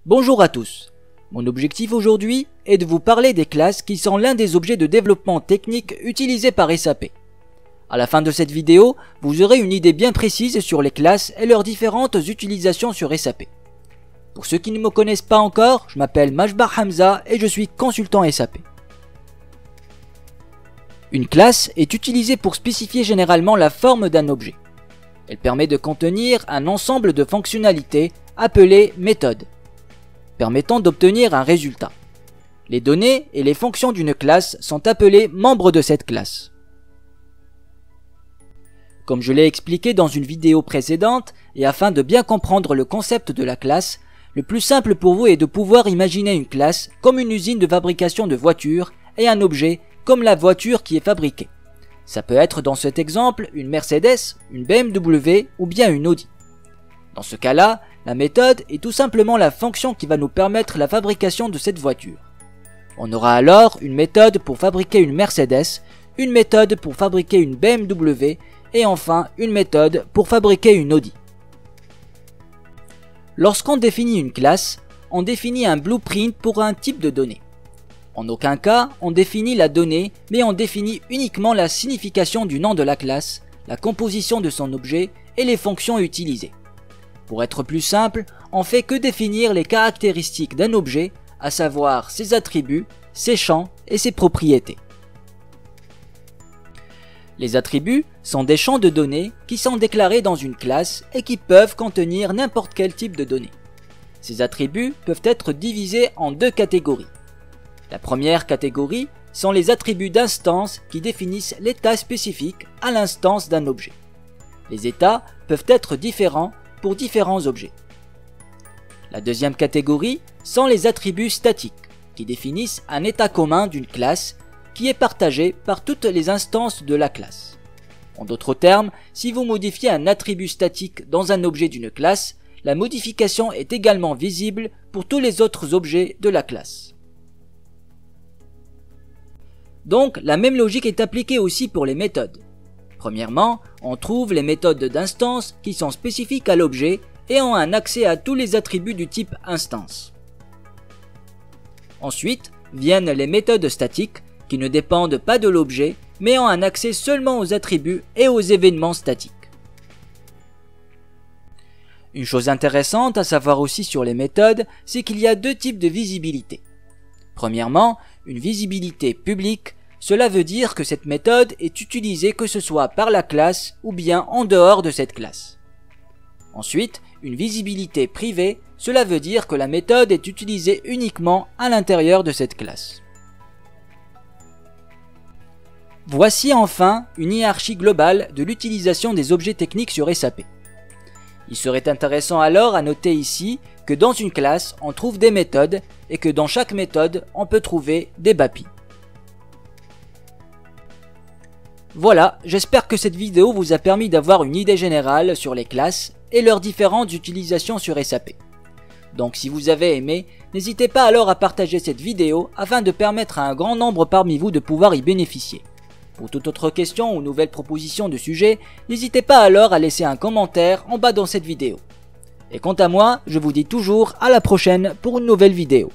Bonjour à tous. Mon objectif aujourd'hui est de vous parler des classes qui sont l'un des objets de développement technique utilisés par SAP. À la fin de cette vidéo, vous aurez une idée bien précise sur les classes et leurs différentes utilisations sur SAP. Pour ceux qui ne me connaissent pas encore, je m'appelle Majbar Hamza et je suis consultant SAP. Une classe est utilisée pour spécifier généralement la forme d'un objet. Elle permet de contenir un ensemble de fonctionnalités appelées méthodes, permettant d'obtenir un résultat. Les données et les fonctions d'une classe sont appelées membres de cette classe. Comme je l'ai expliqué dans une vidéo précédente, et afin de bien comprendre le concept de la classe, le plus simple pour vous est de pouvoir imaginer une classe comme une usine de fabrication de voitures et un objet comme la voiture qui est fabriquée. Ça peut être dans cet exemple une Mercedes, une BMW ou bien une Audi. Dans ce cas-là, la méthode est tout simplement la fonction qui va nous permettre la fabrication de cette voiture. On aura alors une méthode pour fabriquer une Mercedes, une méthode pour fabriquer une BMW et enfin une méthode pour fabriquer une Audi. Lorsqu'on définit une classe, on définit un blueprint pour un type de donnée. En aucun cas, on définit la donnée, mais on définit uniquement la signification du nom de la classe, la composition de son objet et les fonctions utilisées. Pour être plus simple, on fait que définir les caractéristiques d'un objet, à savoir ses attributs, ses champs et ses propriétés. Les attributs sont des champs de données qui sont déclarés dans une classe et qui peuvent contenir n'importe quel type de données. Ces attributs peuvent être divisés en deux catégories. La première catégorie sont les attributs d'instance qui définissent l'état spécifique à l'instance d'un objet. Les états peuvent être différents pour différents objets. La deuxième catégorie sont les attributs statiques qui définissent un état commun d'une classe qui est partagé par toutes les instances de la classe. En d'autres termes, si vous modifiez un attribut statique dans un objet d'une classe, la modification est également visible pour tous les autres objets de la classe. Donc, la même logique est appliquée aussi pour les méthodes. Premièrement, on trouve les méthodes d'instance qui sont spécifiques à l'objet et ont un accès à tous les attributs du type instance. Ensuite, viennent les méthodes statiques qui ne dépendent pas de l'objet mais ont un accès seulement aux attributs et aux événements statiques. Une chose intéressante à savoir aussi sur les méthodes, c'est qu'il y a deux types de visibilité. Premièrement, une visibilité publique, cela veut dire que cette méthode est utilisée que ce soit par la classe ou bien en dehors de cette classe. Ensuite, une visibilité privée, cela veut dire que la méthode est utilisée uniquement à l'intérieur de cette classe. Voici enfin une hiérarchie globale de l'utilisation des objets techniques sur SAP. Il serait intéressant alors à noter ici que dans une classe, on trouve des méthodes et que dans chaque méthode, on peut trouver des BAPI. Voilà, j'espère que cette vidéo vous a permis d'avoir une idée générale sur les classes et leurs différentes utilisations sur SAP. Donc si vous avez aimé, n'hésitez pas alors à partager cette vidéo afin de permettre à un grand nombre parmi vous de pouvoir y bénéficier. Pour toute autre question ou nouvelle proposition de sujet, n'hésitez pas alors à laisser un commentaire en bas dans cette vidéo. Et quant à moi, je vous dis toujours à la prochaine pour une nouvelle vidéo.